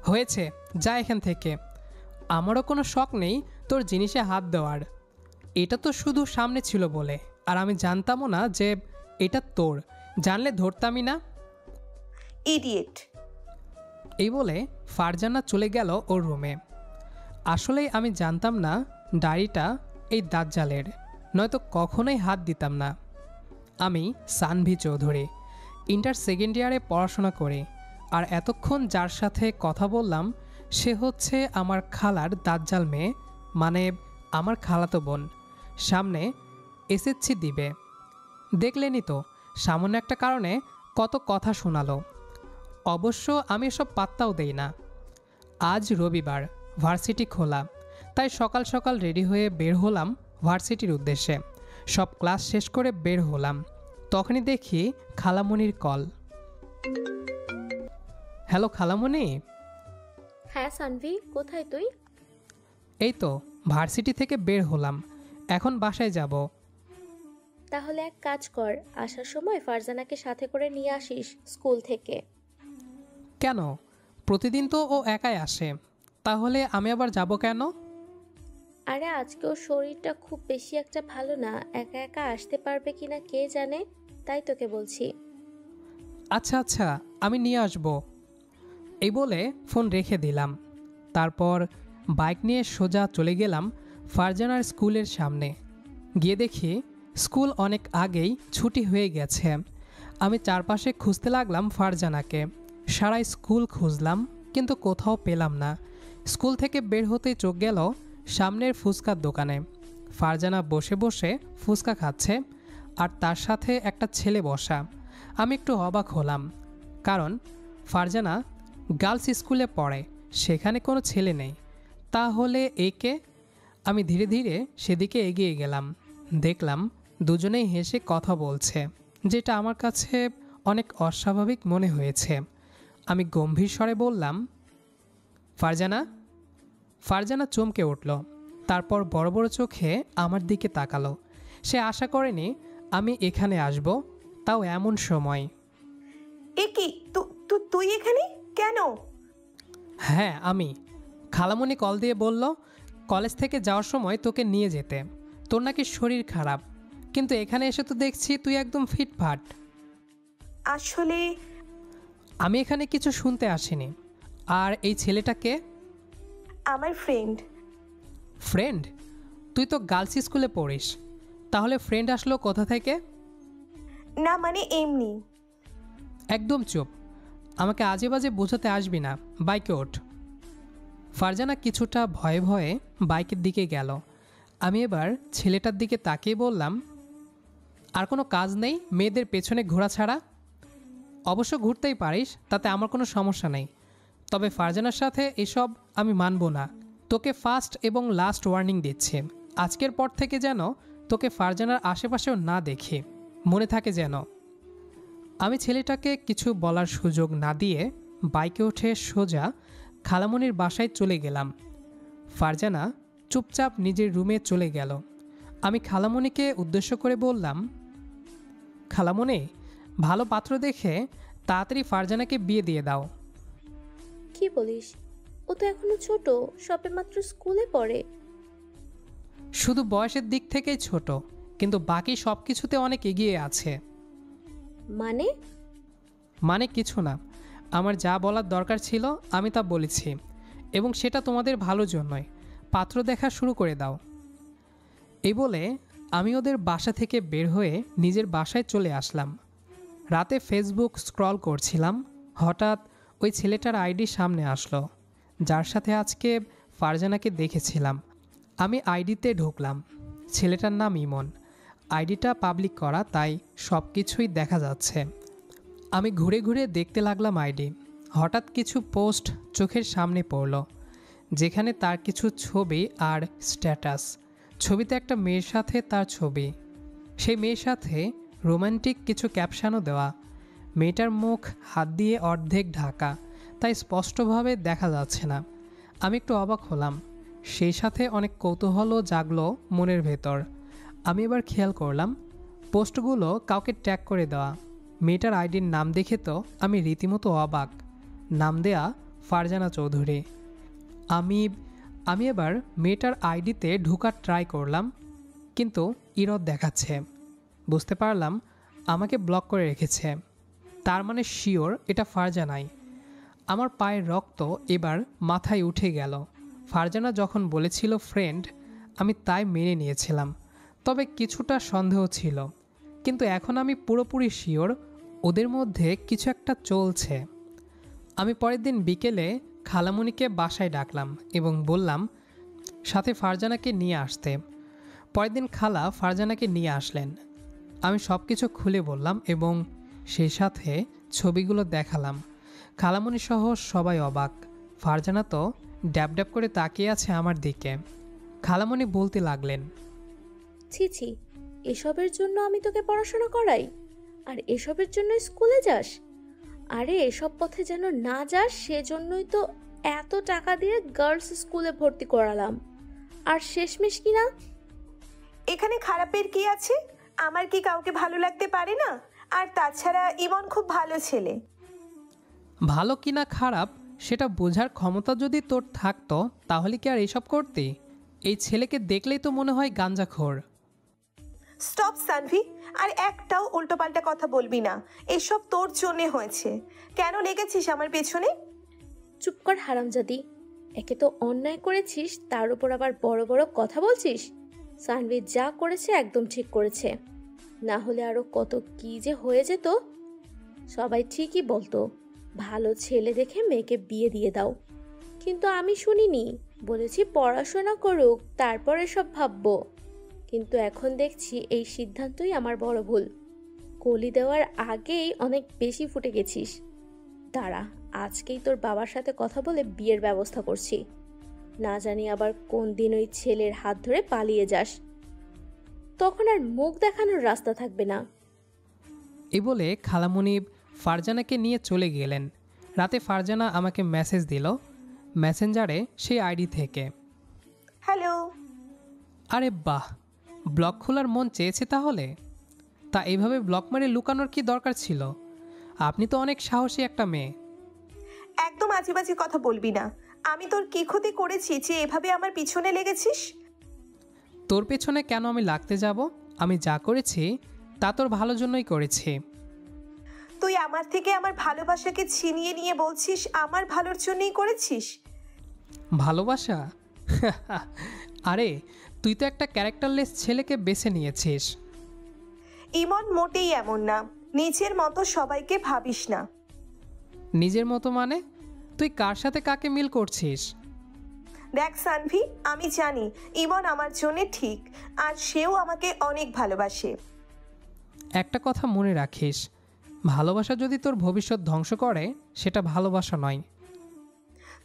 হয়েছে, যা এখান থেকে। আমারও কোনো শখ নেই তোর জিনিসে হাত দেওয়ার। এটা তো শুধু সামনে ছিল বলে, আর আমি জানতামও না যে এটা তোর। জানলে ধরতামই না। ইডিয়েট। এই বলে ফারজানা চলে গেল ওর রুমে। আসলেই আমি জানতাম না ডায়েরিটা এই দাজ্জালের, নয়তো কখনোই হাত দিতাম না। আমি সানভি চৌধুরী, ইন্টার সেকেন্ড ইয়ারে পড়াশোনা করি, আর এতক্ষণ যার সাথে কথা বললাম সে হচ্ছে আমার খালার দাজ্জাল মেয়ে, মানে আমার খালাতো বোন। সামনে এসএসসি দিবে। দেখলেনি তো, সামান্য একটা কারণে কত কথা শোনালো। অবশ্য আমি এসব পাত্তাও দেই না। আজ রবিবার, ভার্সিটি খোলা, তাই সকাল সকাল রেডি হয়ে বের হলাম ভার্সিটির উদ্দেশ্যে। সব ক্লাস শেষ করে বের হলাম, তখনই দেখি খালামণির কল। হ্যালো খালামণি। হ্যাঁ সানভি, কোথায় তুই? এই তো ভার্সিটি থেকে বের হলাম, এখন বাসায় যাব। তাহলে এক কাজ কর, আসার সময় ফারজানাকে সাথে করে নিয়ে আসিস স্কুল থেকে। কেন? প্রতিদিন তো ও একাই আসে, তাহলে আমি আবার যাব কেন? আরে আজকে ওর শরীরটা খুব বেশি একটা ভালো না, একা একা আসতে পারবে কিনা কে জানে, তাই তোকে বলছি। আচ্ছা আচ্ছা, আমি নিয়ে আসব। এই বলে ফোন রেখে দিলাম। তারপর বাইক নিয়ে সোজা চলে গেলাম ফারজানার স্কুলের সামনে। গিয়ে দেখি স্কুল অনেক আগেই ছুটি হয়ে গেছে। আমি চারপাশে খুঁজতে লাগলাম ফারজানাকে। সারা স্কুল খুঁজলাম, কিন্তু কোথাও পেলাম না। স্কুল থেকে বের হতেই চোখ গেল সামনের ফুচকার দোকানে। ফারজানা বসে বসে ফুচকা খাচ্ছে, আর তার সাথে একটা ছেলে বসা। আমি একটু অবাক হলাম, কারণ ফারজানা গার্লস স্কুলে পড়ে, সেখানে কোনো ছেলে নেই। তাহলে একে? আমি ধীরে ধীরে সেদিকে এগিয়ে গেলাম। দেখলাম দুজনেই হেসে কথা বলছে, যেটা আমার কাছে অনেক অস্বাভাবিক মনে হয়েছে। আমি গম্ভীর স্বরে বললাম, ফারজানা। ফারজানা চমকে উঠল, তারপর বড় বড় চোখে আমার দিকে তাকালো। সে আশা করেনি আমি এখানে আসব, তাও এমন সময়। এ কি, তুই এখানে কেন? হ্যাঁ আমি। খালামণি কল দিয়ে বলল কলেজ থেকে যাওয়ার সময় তোকে নিয়ে যেতে, তোর নাকি শরীর খারাপ। কিন্তু এখানে এসে তো দেখছি তুই একদম ফিটফাট। আসলে আমি এখানে কিছু শুনতে আসিনি। আর এই ছেলেটাকে? আমার ফ্রেন্ড। ফ্রেন্ড? তুই তো গার্লস স্কুলে পড়িস, তাহলে ফ্রেন্ড আসলো কোথা থেকে? না মানে এমনি। একদম চুপ, আমাকে আজে বাজে বোঝাতে আসবি না। বাইকে ওঠ। ফারজানা কিছুটা ভয়ে ভয়ে বাইকের দিকে গেল। আমি এবার ছেলেটার দিকে তাকিয়ে বললাম, আর কোনো কাজ নেই মেয়েদের পেছনে ঘোরা ছাড়া? অবশ্য ঘুরতেই পারিস, তাতে আমার কোনো সমস্যা নেই, তবে ফারজানার সাথে এসব আমি মানব না। তোকে ফার্স্ট এবং লাস্ট ওয়ার্নিং দিচ্ছি, আজকের পর থেকে যেন তোকে ফারজানার আশেপাশেও না দেখি, মনে থাকে যেন। আমি ছেলেটাকে কিছু বলার সুযোগ না দিয়ে বাইকে উঠে সোজা খালামণির বাসায় চলে গেলাম। ফারজানা চুপচাপ নিজের রুমে চলে গেল। আমি খালামণিকে উদ্দেশ্য করে বললাম, খালামণি, ভালো পাত্র দেখে তাড়াতাড়ি ফারজানাকে বিয়ে দিয়ে দাও। কি বলিস? ও তো এখনো ছোট, সবে মাত্র স্কুলে পড়ে। শুধু বয়সের দিক থেকেই ছোট, কিন্তু বাকি সব কিছুতে অনেক এগিয়ে আছে। মানে কিছু না, আমার যা বলার দরকার ছিল আমি তা বলেছি, এবং সেটা তোমাদের ভালোর জন্যই। পাত্র দেখা শুরু করে দাও। এই বলে আমি ওদের বাসা থেকে বের হয়ে নিজের বাসায় চলে আসলাম। রাতে ফেসবুক স্ক্রল করছিলাম, হঠাৎ ওই ছেলেটার আইডি সামনে আসলো, যার সাথে আজকে ফারজানাকে দেখেছিলাম। আমি আইডিতে ঢুকলাম। ছেলেটার নাম ইমন। আইডিটা পাবলিক করা, তাই সব কিছুই দেখা যাচ্ছে। আমি ঘুরে ঘুরে দেখতে লাগলাম আইডি। হঠাৎ কিছু পোস্ট চোখের সামনে পড়ল, যেখানে তার কিছু ছবি আর স্ট্যাটাস। ছবিতে একটা মেয়ের সাথে তার ছবি, সেই মেয়ের সাথে রোমান্টিক কিছু ক্যাপশনও দেওয়া। মেয়েটার মুখ হাত দিয়ে অর্ধেক ঢাকা, তাই স্পষ্টভাবে দেখা যাচ্ছে না। আমি একটু অবাক হলাম, সেই সাথে অনেক কৌতূহলও জাগলো মনের ভেতর। আমি এবার খেয়াল করলাম পোস্টগুলো কাউকে ট্যাগ করে দেওয়া। মেয়েটার আইডির নাম দেখে তো আমি রীতিমতো অবাক। নাম দেয়া ফারজানা চৌধুরী। আমি আমি এবার মেয়েটার আইডিতে ঢোকার ট্রাই করলাম, কিন্তু ইরদ দেখাচ্ছে। বুঝতে পারলাম আমাকে ব্লক করে রেখেছে। তার মানে শিওর এটা ফারজানাই। আমার পায়ের রক্ত এবার মাথায় উঠে গেল। ফারজানা যখন বলেছিল ফ্রেন্ড, আমি তাই মেনে নিয়েছিলাম, তবে কিছুটা সন্দেহ ছিল। কিন্তু এখন আমি পুরোপুরি শিওর ওদের মধ্যে কিছু একটা চলছে। আমি পরের দিন বিকেলে খালামণিকে বাসায় ডাকলাম এবং বললাম সাথে ফারজানাকে নিয়ে আসতে। পরের দিন খালা ফারজানাকে নিয়ে আসলেন। আমি সব কিছু খুলে বললাম এবং সেই সাথে ছবিগুলো দেখালাম। খালামণি সহ সবাই অবাক। ফারজানা তো ড্যাব ড্যাব করে তাকিয়ে আছে আমার দিকে। খালামণি বলতে লাগলেন, ছি ছি, এসবের জন্য আমি তোকে পড়াশোনা করাই, আর এসবের জন্য স্কুলে যাস? আরে এসব পথে যেন না যাস সেজন্যই তো এত টাকা দিয়ে গার্লস স্কুলে ভর্তি করালাম। আর শেষমেশ কি না? এখানে খারাপের কি আছে? আমার কি কাউকে ভালো লাগতে পারে না? আর তাছাড়া ইমন খুব ভালো ছেলে। ভালো কিনা খারাপ সেটা বোঝার ক্ষমতা যদি তোর থাকতো তাহলে কি আর এসব করতি? এই ছেলেকে দেখলেই তো মনে হয় গাঞ্জাখোর। স্টপ সানভি, আর একটাও উল্টোপাল্টা কথা বলবি না। এসব তোর জন্যে হয়েছে। কেন লেগেছিস আমার পেছনে? চুপ কর হারামজাদি। একে তো অন্যায় করেছিস, তার উপর আবার বড় বড় কথা বলছিস। সানভি যা করেছে একদম ঠিক করেছে, না হলে আরো কত কি যে হয়ে যেত। সবাই ঠিকই বলতো ভালো ছেলে দেখে মেয়েকে বিয়ে দিয়ে দাও, কিন্তু আমি শুনিনি। বলেছি পড়াশোনা করুক, তারপর এসব ভাববো। কিন্তু এখন দেখছি এই সিদ্ধান্তই আমার বড় ভুল। কলি দেওয়ার আগেই অনেক বেশি ফুটে গেছিস। দাঁড়া, আজকেই তোর বাবার সাথে কথা বলে বিয়ের ব্যবস্থা করছি। না জানি আবার কোন দিন ওই ছেলের হাত ধরে পালিয়ে যাস, তখন আর মুখ দেখানোর রাস্তা থাকবে না। এ বলে খালামণি ফারজানাকে নিয়ে চলে গেলেন। রাতে ফারজানা আমাকে মেসেজ দিল মেসেঞ্জারে, সেই আইডি থেকে। হ্যালো। আরে বাহ, ব্লক খোলার মন চেয়েছে তাহলে? তা এইভাবে ব্লক মারে লুকানোর কি দরকার ছিল? আপনি তো অনেক সাহসী একটা মেয়ে। একদম আজে বাজে কথা বলবি না। আমি তোর কি ক্ষতি করেছি যে এভাবে আমার পিছনে লেগেছিস? তোর পেছনে কেন আমি লাগতে যাব? আমি যা করেছি তা তোর ভালোর জন্যই করেছি। তুই আমার থেকে আমার ভালোবাসাকে ছিনিয়ে নিয়ে বলছিস আমার ভালোর জন্যই করেছিস? ভালোবাসা? আরে তুই তো একটা ক্যারেক্টারলেস ছেলেকে বেছে নিয়েছিস। ইমন মোটেই এমন না। নিজের মতো সবাইকে ভাবিস না। নিজের মতো মানে? তুই কার সাথে কাকে মিল করছিস? দেখ সানভি, আমি জানি ইমন আমার জন্য ঠিক, আর সেও আমাকে অনেক ভালোবাসে। একটা কথা মনে রাখিস, ভালোবাসা যদি তোর ভবিষ্যৎ ধ্বংস করে সেটা ভালোবাসা নয়।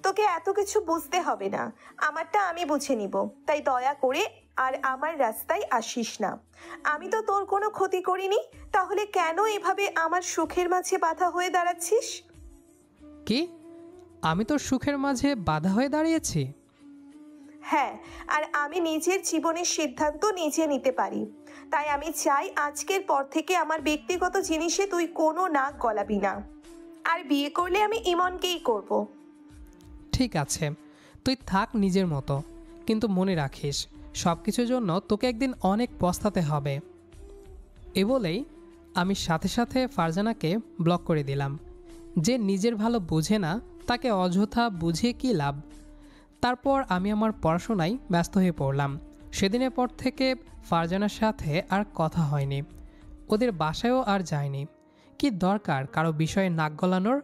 তোকে এত কিছু বুঝতে হবে না, আমারটা আমি বুঝে নিব। তাই দয়া করে আর আমার রাস্তায় আসিস না। আমি তো তোর কোনো ক্ষতি করিনি, তাহলে কেন এভাবে আমার সুখের মাঝে বাধা হয়ে দাঁড়াচ্ছিস? কি? আমি তোর সুখের মাঝে বাধা হয়ে দাঁড়িয়েছি? হ্যাঁ, আর আমি নিজের জীবনের সিদ্ধান্ত নিজে নিতে পারি। তাই আমি চাই আজকের পর থেকে আমার ব্যক্তিগত জিনিসে তুই কোনো নাক গলাবি না। আর বিয়ে করলে আমি ইমনকেই করব। ঠিক আছে, তুই থাক নিজের মতো, কিন্তু মনে রাখিস সব কিছুর জন্য তোকে একদিন অনেক পস্তাতে হবে। এ বলেই আমি সাথে সাথে ফারজানাকে ব্লক করে দিলাম। যে নিজের ভালো বোঝে না তাকে অযথা বুঝিয়ে কী লাভ। তারপর আমি আমার পড়াশোনায় ব্যস্ত হয়ে পড়লাম। সেদিনের পর থেকে ফারজানার সাথে আর কথা হয়নি, ওদের বাসায়ও আর যায়নি। কি দরকার কারো বিষয়ে নাক গলানোর?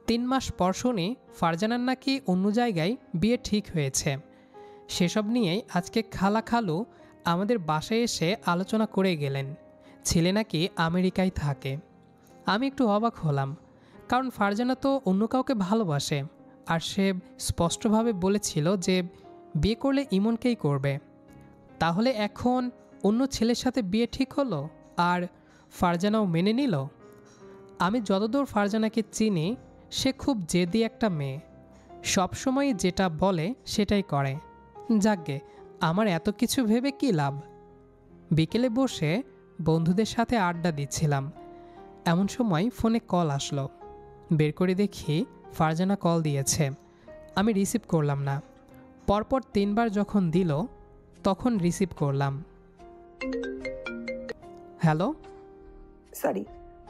3 মাস পর শুনি ফারজানার নাকি অন্য জায়গায় বিয়ে ঠিক হয়েছে। সেসব নিয়েই আজকে খালা খালু আমাদের বাসায় এসে আলোচনা করে গেলেন। ছেলে নাকি আমেরিকায় থাকে। আমি একটু অবাক হলাম, কারণ ফারজানা তো অন্য কাউকে ভালোবাসে, আর সে স্পষ্টভাবে বলেছিল যে বিয়ে করলে ইমনকেই করবে। তাহলে এখন অন্য ছেলের সাথে বিয়ে ঠিক হলো, আর ফারজানাও মেনে নিল। আমি যতদূর ফারজানাকে চিনি, সে খুব জেদি একটা মেয়ে, সবসময় যেটা বলে সেটাই করে। যাকগে, আমার এত কিছু ভেবে কী লাভ। বিকেলে বসে বন্ধুদের সাথে আড্ডা দিচ্ছিলাম, এমন সময় ফোনে কল আসলো। বের করে দেখি ফারজানা কল দিয়েছে, আমি রিসিভ করলাম না। পরপর 3 বার যখন দিল তখন রিসিভ করলাম। হ্যালো। সরি,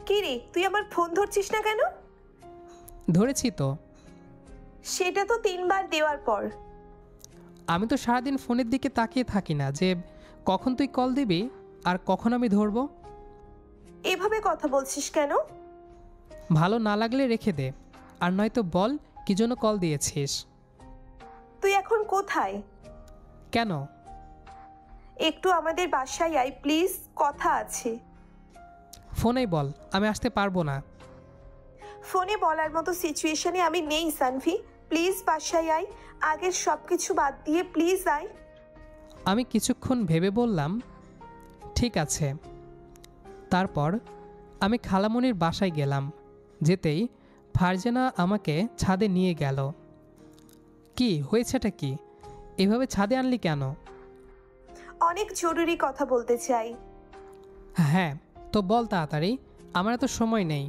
কি রে তুই আমার ফোন ধরছিস না কেন? ধরেছি তো। সেটা তো 3 বার দেওয়ার পর। আমি তো সারাদিন ফোনের দিকে তাকিয়ে থাকি না যে কখন তুই কল দিবি আর কখন আমি ধরবো। এভাবে কথা বলছিস কেন? ভালো না লাগলে রেখে দে, আর নয়তো বল কি জন্য কল দিয়েছিস। তুই এখন কোথায়? কেন? একটু আমাদের বাসায় আয় প্লিজ, কথা আছে। ফোনেই বল, আমি আসতে পারবো না। ফোনে বলার মতো সিচুয়েশনে আমি নেই সানভি, প্লিজ বাসায় আয়। আগের সব কিছু বাদ দিয়ে প্লিজ আয়। আমি কিছুক্ষণ ভেবে বললাম ঠিক আছে। তারপর আমি খালামণির বাসায় গেলাম। যেতেই ফারজানা আমাকে ছাদে নিয়ে গেল। কি হয়েছেটা কি? এভাবে ছাদে আনলি কেন? অনেক জরুরি কথা বলতে চাই। হ্যাঁ তো বল তাড়াতাড়ি, আমার এত সময় নেই।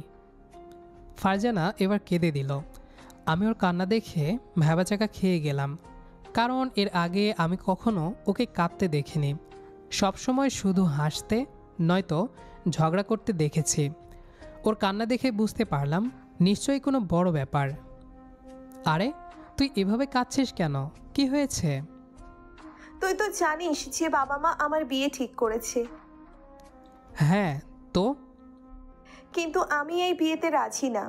ফারজানা এবার কেঁদে দিল। আমি ওর কান্না দেখে ভ্যাবাচাকা খেয়ে গেলাম, কারণ এর আগে আমি কখনো ওকে কাঁদতে দেখিনি। সবসময় শুধু হাসতে নয়তো ঝগড়া করতে দেখেছি। ওর কান্না দেখে বুঝতে পারলাম নিশ্চয়ই কোনো বড় ব্যাপার। আরে তুই এভাবে কাঁদছিস কেন? কি হয়েছে? তুই তো জানিস যে বাবা মা আমার বিয়ে ঠিক করেছে। হ্যাঁ তো? কিন্তু আমি এই বিয়েতে রাজি না।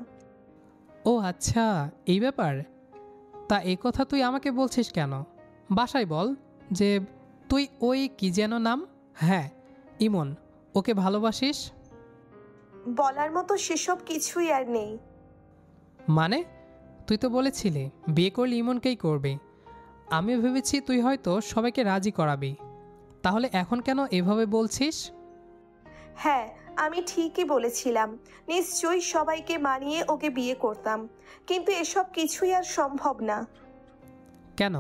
ও আচ্ছা, এই ব্যাপার। তা এই কথা তুই আমাকে বলছিস কেন? বাসায় বল যে তুই ওই কি যেন নাম, হ্যাঁ ইমন, ওকে ভালোবাসিস। বলার মতো সেসব কিছুই আর নেই। মানে তুই তো বলেছিলি বিয়ে করলে ইমনকেই করবি। আমিও ভেবেছি তুই হয়তো সবাইকে রাজি করাবি। তাহলে এখন কেন এভাবে বলছিস? হ্যাঁ, আমি ঠিকই বলেছিলাম। নিশ্চয়ই সবাইকে মানিয়ে ওকে বিয়ে করতাম, কিন্তু এসব কিছুই আর সম্ভব না। কেন?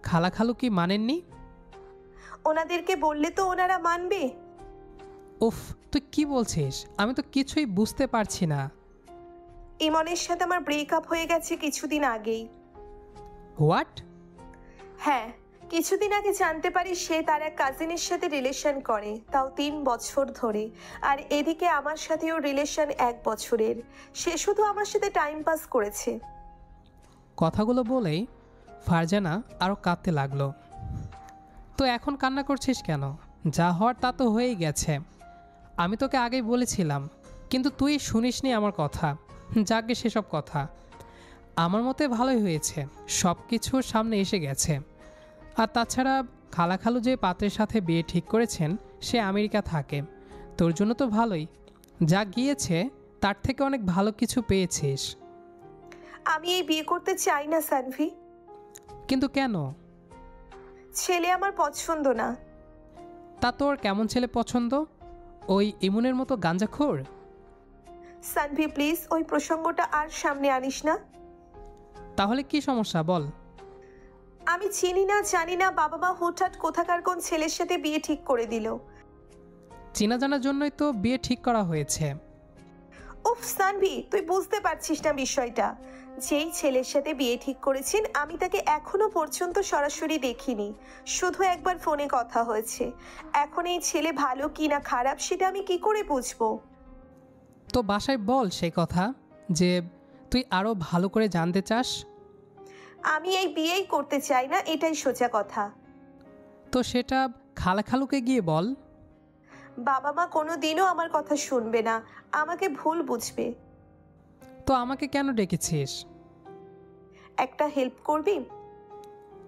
খালা খালু কি মানেননি? ওনাদেরকে বললে তো ওনারা মানবে। উফ, তুই কি বলছিস? আমি তো কিছুই বুঝতে পারছি না। ইমনের সাথে আমার ব্রেকআপ হয়ে গেছে কিছুদিন আগেই। হোয়াট? হ্যাঁ, কিছুদিন আগে জানতে পারি সে তার এক কাজিনের সাথে রিলেশন করে, তাও 3 বছর ধরে। আর এদিকে আমার সাথেও রিলেশন 1 বছরের। সে শুধু আমার সাথে টাইম পাস করেছে। কথাগুলো বলেই ফারজানা আরও কাঁদতে লাগলো। তো এখন কান্না করছিস কেন? যা হওয়ার তা তো হয়েই গেছে। আমি তোকে আগেই বলেছিলাম, কিন্তু তুই শুনিসনি আমার কথা। যাকে সেসব কথা, আমার মতে ভালোই হয়েছে, সব কিছু সামনে এসে গেছে। আর তাছাড়া খালা খালু যে পাত্রের সাথে বিয়ে ঠিক করেছেন সে আমেরিকা থাকে। তোর জন্য তো ভালোই, যা গিয়েছে তার থেকে অনেক ভালো কিছু পেয়েছিস। আমি এই বিয়ে করতে চাই না সানভি। কিন্তু কেন? ছেলে আমার পছন্দ না। তা তোর কেমন ছেলে পছন্দ? ওই ইমনের মতো গাঁজাখোর? সানভি প্লিজ ওই প্রসঙ্গটা আর সামনে আনিস না। তাহলে কি সমস্যা বল? আমি চিনি না জানি না, বাবা মা হঠাৎ কোথাকার কোন ছেলের সাথে বিয়ে ঠিক করে দিল। চেনা জানার জন্যই তো বিয়ে ঠিক করা হয়েছে। উফ সানভি, তুই বুঝতে পারছিস না বিষয়টা। যেই ছেলের সাথে বিয়ে ঠিক করেছেন আমি তাকে এখনো পর্যন্ত সরাসরি দেখিনি, শুধু একবার ফোনে কথা হয়েছে। এখন এই ছেলে ভালো কি না খারাপ সেটা আমি কি করে বুঝবো? তো বাসায় বল সেই কথা, যে তুই আরও ভালো করে জানতে চাস। আমি এই বিয়েই করতে চাই না, এটাই সোজা কথা। তো সেটা খালা খালুকে গিয়ে বল। বাবা মা কোনো দিনও আমার কথা শুনবে না, আমাকে ভুল বুঝবে। তো আমাকে কেন ডেকেছিস? একটা হেল্প করবি?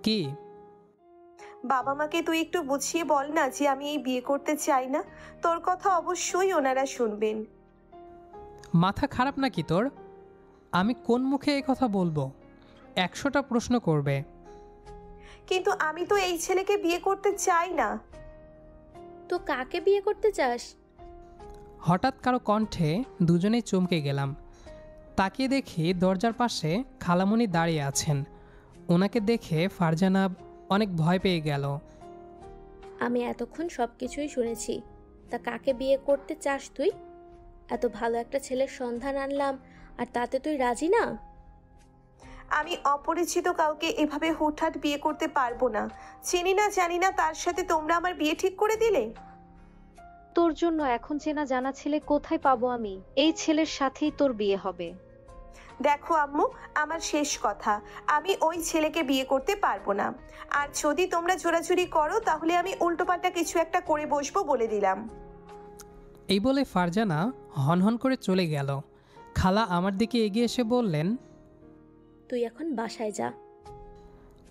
কি? বাবা মাকে তুই একটু বুঝিয়ে বল না যে আমি এই বিয়ে করতে চাই না। তোর কথা অবশ্যই ওনারা শুনবেন। মাথা খারাপ নাকি তোর? আমি কোন মুখে এই কথা বলবো? 100টা প্রশ্ন করবে। কিন্তু আমি তো এই ছেলেকে বিয়ে করতে চাই না। তো কাকে বিয়ে করতে চাস? হঠাৎ কারো কণ্ঠে দুজনেই চমকে গেলাম। তাকিয়ে দেখি দরজার পাশে খালামণি দাঁড়িয়ে আছেন। ওনাকে দেখে ফারজানা অনেক ভয় পেয়ে গেল। আমি এতক্ষণ সব কিছুই শুনেছি। তা কাকে বিয়ে করতে চাস তুই? এত ভালো একটা ছেলের সন্ধান আনলাম আর তাতে তুই রাজি না? আমি অপরিচিত কাউকে এভাবে হুটহাট বিয়ে করতে পারবো না। চিনি না জানি না তার সাথে তোমরা আমার বিয়ে ঠিক করে দিলে। তোর জন্য এখন চেনা জানা ছেলে কোথায় পাবো আমি? এই ছেলের সাথেই তোর বিয়ে হবে। দেখো আম্মু, আমার শেষ কথা, আমি ওই ছেলেকে বিয়ে করতে পারবো না। আর যদি তোমরা জোরাজুরি করো তাহলে আমি উল্টোপাল্টা কিছু একটা করে বসবো, বলে দিলাম। এই বলে ফারজানা হনহন করে চলে গেল। খালা আমার দিকে এগিয়ে এসে বললেন, তুই এখন বাসায় যা।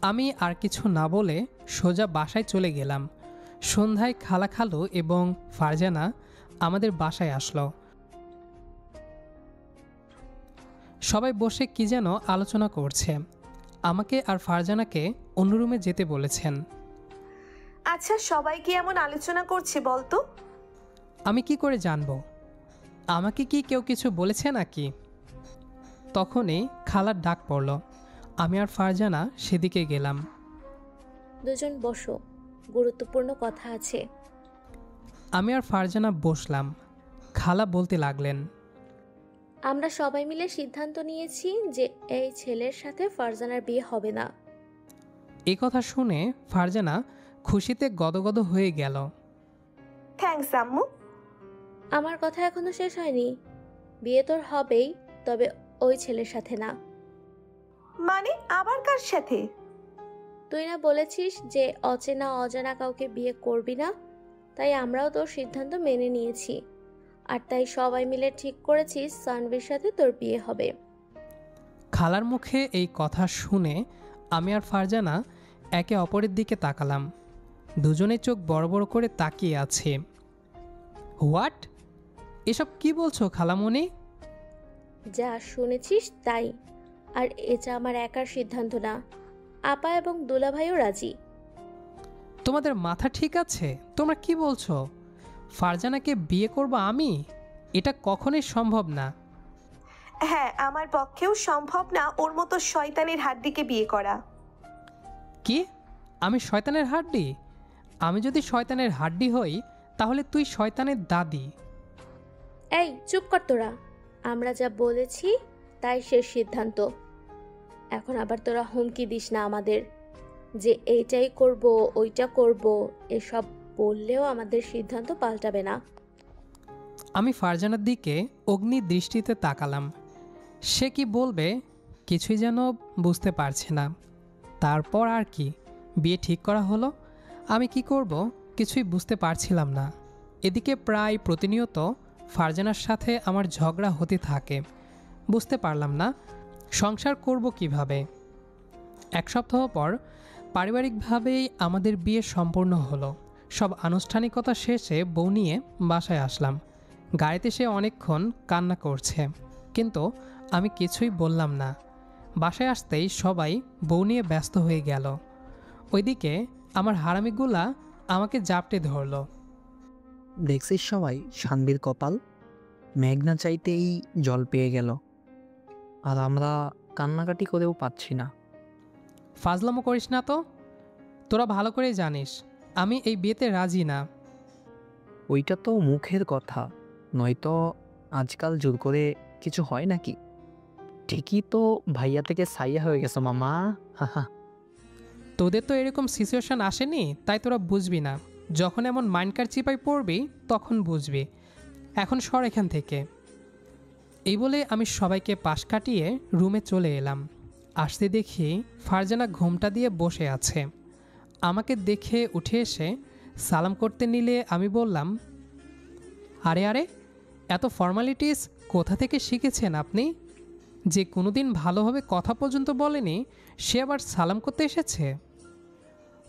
আমি আর কিছু না বলে সোজা বাসায় চলে গেলাম। সন্ধ্যায় খালা খালু এবং ফারজানা আমাদের বাসায় আসলো। সবাই বসে কি যেন আলোচনা করছে। আমাকে আর ফারজানাকে অন্য রুমে যেতে বলেছেন। আচ্ছা, সবাই কি এমন আলোচনা করছে বলতো? আমি কি করে জানবো? আমাকে কি কেউ কিছু বলেছে নাকি? তখনই খালার ডাক পড়ল। আমি আর ফারজানা সেদিকে গেলাম। দুজন বসো, গুরুত্বপূর্ণ কথা আছে। আমি আর ফারজানা বসলাম। খালা বলতে লাগলেন, আমরা সবাই মিলে সিদ্ধান্ত নিয়েছি যে এই ছেলের সাথে ফারজানার বিয়ে হবে না। এই কথা শুনে ফারজানা খুশিতে গদগদ হয়ে গেল। থ্যাঙ্কস আম্মু। আমার কথা এখনো শেষ হয়নি। বিয়ে তোর হবেই, তবে ওই ছেলের সাথে না। মানে আবার কার সাথে? তুই না বলেছিস যে অচেনা অজানা কাউকে বিয়ে করবি না? তাই আমরাও তোর সিদ্ধান্ত মেনে নিয়েছি। আর তাই সবাই মিলে ঠিক করেছিস সানভির সাথে তোর বিয়ে হবে। খালার মুখে এই কথা শুনে আমি আর ফারজানা একে অপরের দিকে তাকালাম। দুজনে চোখ বড় বড় করে তাকিয়ে আছে। হোয়াট? এসব কি বলছো খালামণি? যা শুনেছিস তাই। আর এটা আমার একার সিদ্ধান্ত না, আপা এবং দুলাভাইও রাজি। তোমাদের মাথা ঠিক আছে? তোমরা কি বলছো? ফারজানাকে বিয়ে করব আমি? এটা কখনোই সম্ভব না। হ্যাঁ, আমার পক্ষেও সম্ভব না ওর মতো শয়তানের হাড্ডিকে বিয়ে করা। কি? আমি শয়তানের হাড্ডি? আমি যদি শয়তানের হাড্ডি হই তাহলে তুই শয়তানের দাদি। এই চুপ কর তোরা। আমরা যা বলেছি তাই শেষ সিদ্ধান্ত। এখন আবার তোরা হুমকি দিস না আমাদের যে এইটাই করব ওইটা করব। এসব বললেও আমাদের সিদ্ধান্ত পাল্টাবে না। আমি ফারজানার দিকে অগ্নি দৃষ্টিতে তাকালাম। সে কি বলবে কিছুই যেন বুঝতে পারছে না। তারপর আর কি, বিয়ে ঠিক করা হলো। আমি কি করব কিছুই বুঝতে পারছিলাম না। এদিকে প্রায় প্রতিনিয়ত ফারজানার সাথে আমার ঝগড়া হতে থাকে। বুঝতে পারলাম না সংসার করব কিভাবে। এক সপ্তাহ পর পারিবারিকভাবেই আমাদের বিয়ে সম্পূর্ণ হলো। সব আনুষ্ঠানিকতা শেষে বউ নিয়ে বাসায় আসলাম। গাড়িতে সে অনেকক্ষণ কান্না করছে, কিন্তু আমি কিছুই বললাম না। বাসায় আসতেই সবাই বউ নিয়ে ব্যস্ত হয়ে গেল। ওইদিকে আমার হারামিগুলা আমাকে জাপটে ধরল। দেখছিস সবাই শানবীর কপাল, মেঘনা চাইতেই জল পেয়ে গেল, আর আমরা কান্নাকাটি করেও পাচ্ছি না। ফাজলামো করিস না তো। তোরা ভালো করে জানিস আমি এই বিয়েতে রাজি না। ওইটা তো মুখের কথা, নয়তো আজকাল জোর করে কিছু হয় নাকি? ঠিকই তো ভাইয়া থেকে সাইয়া হয়ে গেছো মামা। হাহা। তোদের তো এরকম সিচুয়েশন আসেনি, তাই তোরা বুঝবি না। যখন এমন মাইন্ডকার চিপাই পড়বি তখন বুঝবি। এখন সর এখান থেকে। এই বলে আমি সবাইকে পাশ কাটিয়ে রুমে চলে এলাম। আসতে দেখি ফারজানা ঘোমটা দিয়ে বসে আছে। আমাকে দেখে উঠে এসে সালাম করতে নিলে আমি বললাম, আরে আরে, এত ফর্মালিটিস কোথা থেকে শিখেছেন আপনি? যে কোনোদিন ভালোভাবে কথা পর্যন্ত বলেনি সে আবার সালাম করতে এসেছে।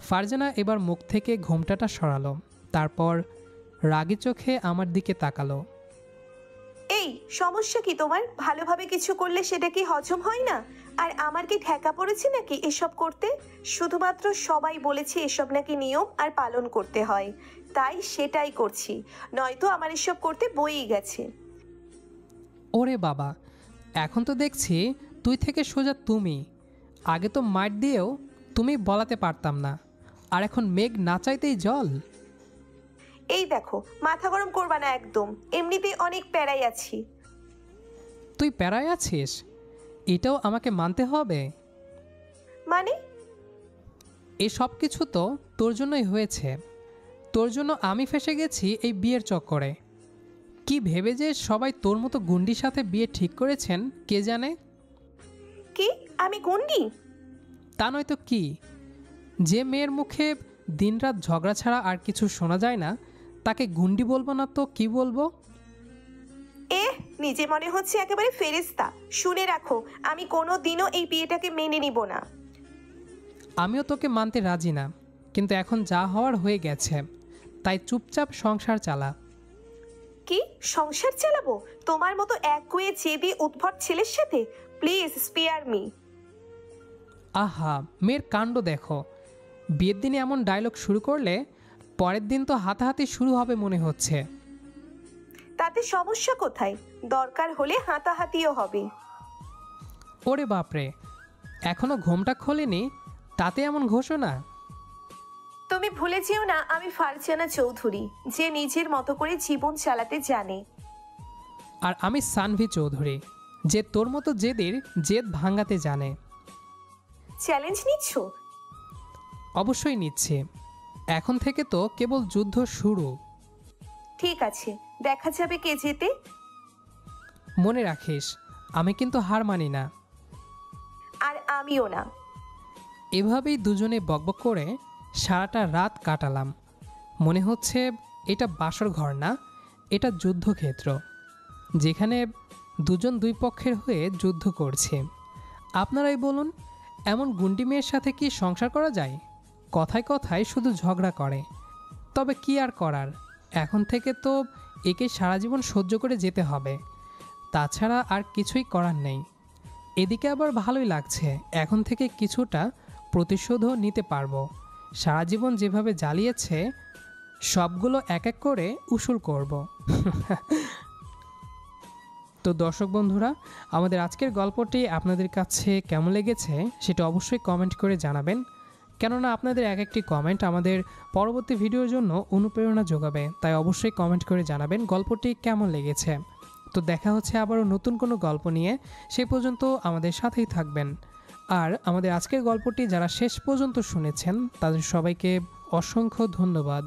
ফারজানা এবার মুখ থেকে ঘোমটাটা সরালো, তারপর রাগী চোখে আমার দিকে তাকালো। এই সমস্যা কি তোমার? ভালোভাবে কিছু করলে সেটা কি হজম হয় না? আর আমার কি ঠেকা পড়েছে নাকি এসব করতে? শুধুমাত্র সবাই বলেছে এসব নাকি নিয়ম আর পালন করতে হয়, তাই সেটাই করছি, নয়তো আমার এসব করতে বইই গেছে। ওরে বাবা, এখন তো দেখছি তুই থেকে সোজা তুমি। আগে তো মার দিয়েও তুমি বলাতে পারতাম না, আর এখন মেঘ না চাইতেই জল। এই দেখো, মাথা গরম করবা না একদম, এমনিতেই অনেক প্যারাই আছি। তুই প্যারায় আছিস? এটাও আমাকে মানতে হবে। মানে? এই সব কিছু তো তোর জন্যই হয়েছে। তোর জন্য আমি ফেঁসে গেছি এই বিয়ের চক্করে। কি ভেবে যে সবাই তোর মতো গুন্ডির সাথে বিয়ে ঠিক করেছেন কে জানে। কি আমি গুন্ডি? তা নয়তো কি, যে মেয়ের মুখে দিনরাত ঝগড়া ছাড়া আর কিছু শোনা যায় না তাকে গুন্ডি বলবো না তো কি বলবো? নিজে মনে হচ্ছে একেবারে ফেরেশতা। শুনে রাখো, আমি কোনো দিনও এই বিয়েটাকে মেনে নিব না। আমিও তোকে মানতে রাজি না, কিন্তু এখন যা হওয়ার হয়ে গেছে, তাই চুপচাপ সংসার চালা। কি সংসার চালাবো তোমার মতো একগুঁয়ে জেদি উদ্ভট ছেলের সাথে? Please spare me. আহা, মেয়ের কাণ্ড দেখো। বিয়ের দিনে এমন ডায়লগ শুরু করলে পরের দিন তো হাতাহাতি শুরু হবে মনে হচ্ছে। তাতে সমস্যা কোথায়? দরকার হলে হাতাহাতিও হবে। ওরে বাপরে, এখনো ঘোমটা খোলেনি, তাতে এমন ঘোষণা? তুমি ভুলে যেও না আমি ফারজানা চৌধুরী, যে নিজের মতো করে জীবন চালাতে জানে। আর আমি সানভি চৌধুরী, যে তোর মতো জেদের জেদ ভাঙাতে জানে। চ্যালেঞ্জ নিচ্ছ? অবশ্যই নিচ্ছে। এখন থেকে তো কেবল যুদ্ধ শুরু। ঠিক আছে, দেখা যাবে কে জেতে। মনে রাখিস, আমি কিন্তু হার মানি না। আর আমিও না। এভাবেই দুজনে বকবক করে সারাটা রাত কাটালাম। মনে হচ্ছে এটা বাসর ঘর না, এটা যুদ্ধক্ষেত্র, যেখানে দুজন দুই পক্ষের হয়ে যুদ্ধ করছে। আপনারাই বলুন, এমন গুন্ডি মেয়ের সাথে কি সংসার করা যায়? কথায় কথায় শুধু ঝগড়া করে। তবে কি আর করার, এখন থেকে তো একে সারা জীবন সহ্য করে যেতে হবে, তাছাড়া আর কিছুই করার নেই। এদিকে আবার ভালোই লাগছে, এখন থেকে কিছুটা প্রতিশোধও নিতে পারবো। সারা জীবন যেভাবে জ্বালিয়েছে সবগুলো এক এক করে উসুল করব। তো দর্শক বন্ধুরা, আমাদের আজকের গল্পটি আপনাদের কাছে কেমন লেগেছে সেটা অবশ্যই কমেন্ট করে জানাবেন, কেননা আপনাদের এক একটি কমেন্ট আমাদের পরবর্তী ভিডিওর জন্য অনুপ্রেরণা যোগাবে। তাই অবশ্যই কমেন্ট করে জানাবেন গল্পটি কেমন লেগেছে। তো দেখা হচ্ছে আবারও নতুন কোনো গল্প নিয়ে, সেই পর্যন্ত আমাদের সাথেই থাকবেন। আর আমাদের আজকের গল্পটি যারা শেষ পর্যন্ত শুনেছেন তাদের সবাইকে অসংখ্য ধন্যবাদ।